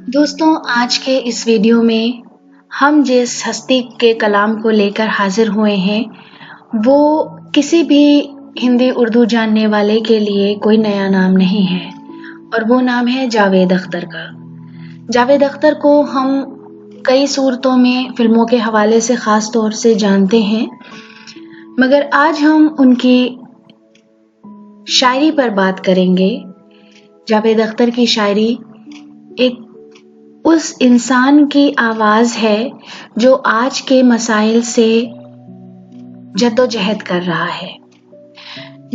दोस्तों, आज के इस वीडियो में हम जिस हस्ती के कलाम को लेकर हाजिर हुए हैं, वो किसी भी हिंदी उर्दू जानने वाले के लिए कोई नया नाम नहीं है और वो नाम है जावेद अख्तर का। जावेद अख्तर को हम कई सूरतों में फिल्मों के हवाले से ख़ास तौर से जानते हैं, मगर आज हम उनकी शायरी पर बात करेंगे। जावेद अख्तर की शायरी एक उस इंसान की आवाज़ है जो आज के मसाइल से जद्दोजहद कर रहा है,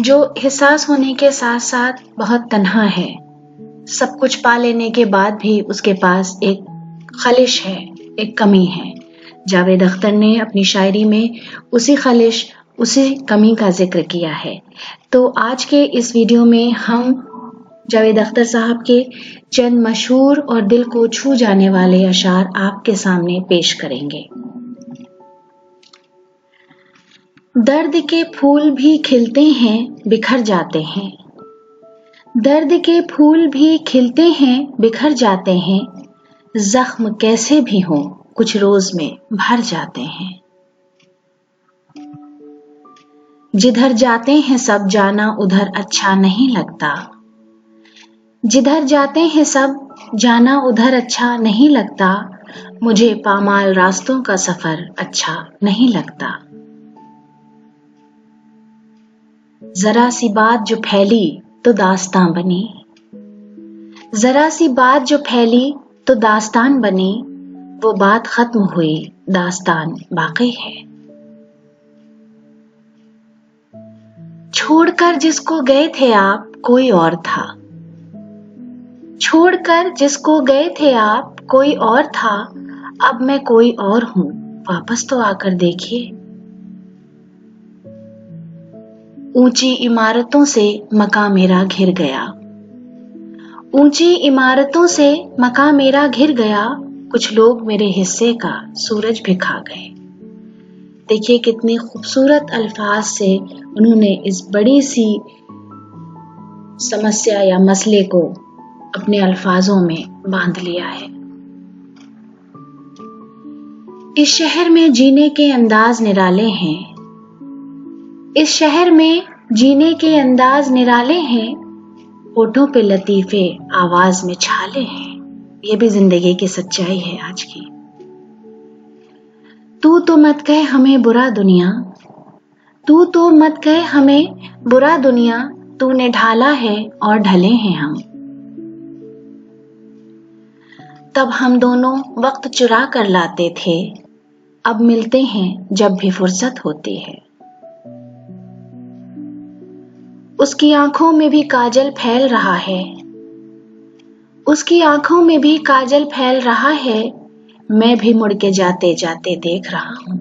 जो हिसास होने के साथ साथ बहुत तन्हा है। सब कुछ पा लेने के बाद भी उसके पास एक खलिश है, एक कमी है। जावेद अख्तर ने अपनी शायरी में उसी खलिश, उसी कमी का जिक्र किया है। तो आज के इस वीडियो में हम जावेद अख्तर साहब के चंद मशहूर और दिल को छू जाने वाले अशार आपके सामने पेश करेंगे। दर्द के फूल भी खिलते हैं, बिखर जाते हैं। दर्द के फूल भी खिलते हैं, बिखर जाते हैं। जख्म कैसे भी हों, कुछ रोज में भर जाते हैं। जिधर जाते हैं सब जाना उधर अच्छा नहीं लगता। जिधर जाते हैं सब जाना उधर अच्छा नहीं लगता। मुझे पामाल रास्तों का सफर अच्छा नहीं लगता। जरा सी बात जो फैली तो दास्तां बनी। जरा सी बात जो फैली तो दास्तान बनी। वो बात खत्म हुई, दास्तान बाकी है। छोड़कर जिसको गए थे आप कोई और था। छोड़कर जिसको गए थे आप कोई और था। अब मैं कोई और हूं, वापस तो आकर देखिए। ऊंची इमारतों से मकान मेरा घिर गया। ऊंची इमारतों से मकान मेरा घिर गया। कुछ लोग मेरे हिस्से का सूरज भी खा गए। देखिए कितने खूबसूरत अल्फाज से उन्होंने इस बड़ी सी समस्या या मसले को अपने अल्फाजों में बांध लिया है। इस शहर में जीने के अंदाज निराले हैं। इस शहर में जीने के अंदाज निराले हैं। होठों पे लतीफे, आवाज में छाले हैं। ये भी जिंदगी की सच्चाई है आज की। तू तो मत कहे हमें बुरा दुनिया। तू तो मत कहे हमें बुरा दुनिया। तूने ढाला है और ढले हैं हम। तब हम दोनों वक्त चुरा कर लाते थे। अब मिलते हैं जब भी फुर्सत होती है। उसकी आंखों में भी काजल फैल रहा है। उसकी आंखों में भी काजल फैल रहा है। मैं भी मुड़ के जाते जाते देख रहा हूं।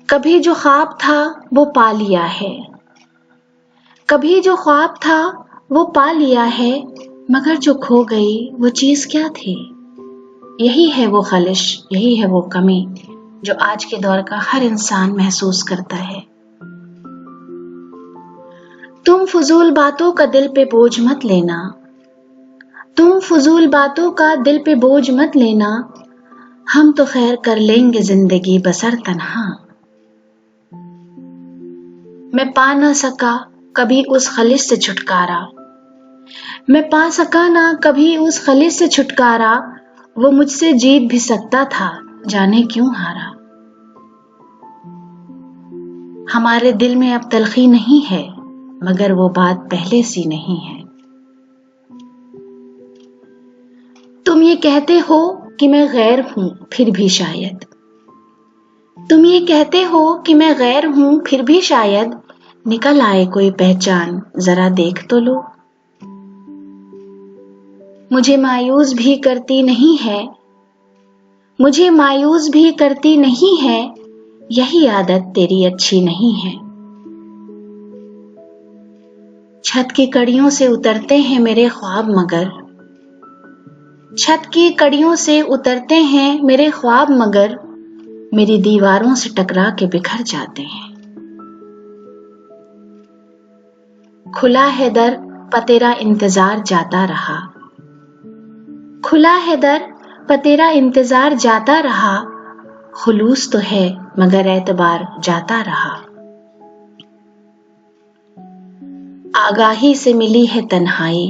कभी जो ख्वाब था वो पा लिया है। कभी जो ख्वाब था वो पा लिया है। मगर जो खो गई वो चीज क्या थी? यही है वो खलिश, यही है वो कमी जो आज के दौर का हर इंसान महसूस करता है। तुम फजूल बातों का दिल पे बोझ मत लेना। तुम फजूल बातों का दिल पे बोझ मत लेना। हम तो खैर कर लेंगे जिंदगी बसर तन्हा। मैं पा ना सका कभी उस खलिश से छुटकारा। मैं पा सका ना कभी उस खलिश से छुटकारा। वो मुझसे जीत भी सकता था, जाने क्यों हारा। हमारे दिल में अब तलखी नहीं है, मगर वो बात पहले सी नहीं है। तुम ये कहते हो कि मैं गैर हूं, फिर भी शायद। तुम ये कहते हो कि मैं गैर हूं, फिर भी शायद निकल आए कोई पहचान, जरा देख तो लो। मुझे मायूस भी करती नहीं है। मुझे मायूस भी करती नहीं है। यही आदत तेरी अच्छी नहीं है। छत की कड़ियों से उतरते हैं मेरे ख्वाब मगर। छत की कड़ियों से उतरते हैं मेरे ख्वाब मगर। मेरी दीवारों से टकरा के बिखर जाते हैं। खुला है दर पर तेरा इंतजार जाता रहा। खुला है दर पर तेरा इंतजार जाता रहा, खुलूस तो है मगर एतबार जाता रहा। आगाही से मिली है तन्हाई,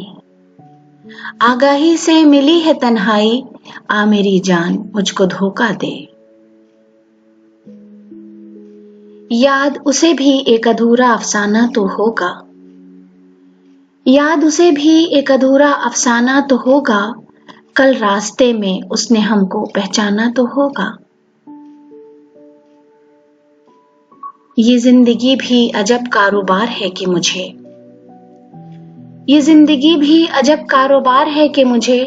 आगाही से मिली है तन्हाई, आ मेरी जान मुझको धोखा दे। याद उसे भी एक अधूरा अफसाना तो होगा, याद उसे भी एक अधूरा अफसाना तो होगा, कल रास्ते में उसने हमको पहचाना तो होगा। ये जिंदगी भी अजब कारोबार है कि मुझे, ये जिंदगी भी अजब कारोबार है कि मुझे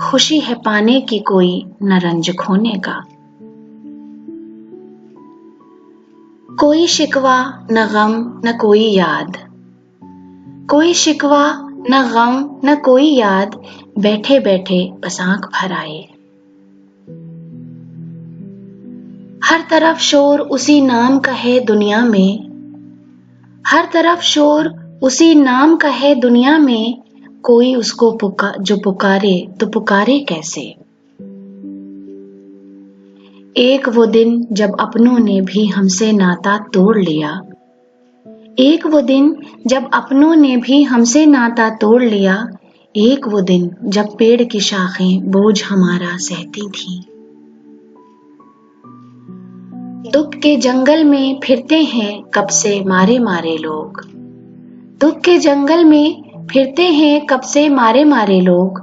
खुशी है पाने की कोई न रंज खोने का। कोई शिकवा न गम न कोई याद, कोई शिकवा न गम न कोई याद, बैठे बैठे बस आंख भर आए। हर तरफ शोर उसी नाम का है दुनिया में, हर तरफ शोर उसी नाम का है दुनिया में, कोई उसको जो पुकारे तो पुकारे कैसे। एक वो दिन जब अपनों ने भी हमसे नाता तोड़ लिया, एक वो दिन जब अपनों ने भी हमसे नाता तोड़ लिया, एक वो दिन जब पेड़ की शाखें बोझ हमारा सहती थीं। दुख के जंगल में फिरते हैं कब से मारे मारे लोग, दुख के जंगल में फिरते हैं कब से मारे मारे लोग,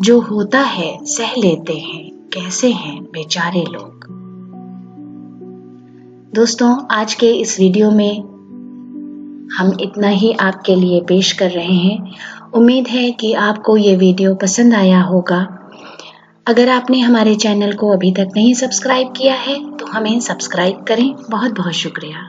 जो होता है सह लेते हैं कैसे हैं बेचारे लोग। दोस्तों, आज के इस वीडियो में हम इतना ही आपके लिए पेश कर रहे हैं। उम्मीद है कि आपको ये वीडियो पसंद आया होगा। अगर आपने हमारे चैनल को अभी तक नहीं सब्सक्राइब किया है तो हमें सब्सक्राइब करें। बहुत बहुत शुक्रिया।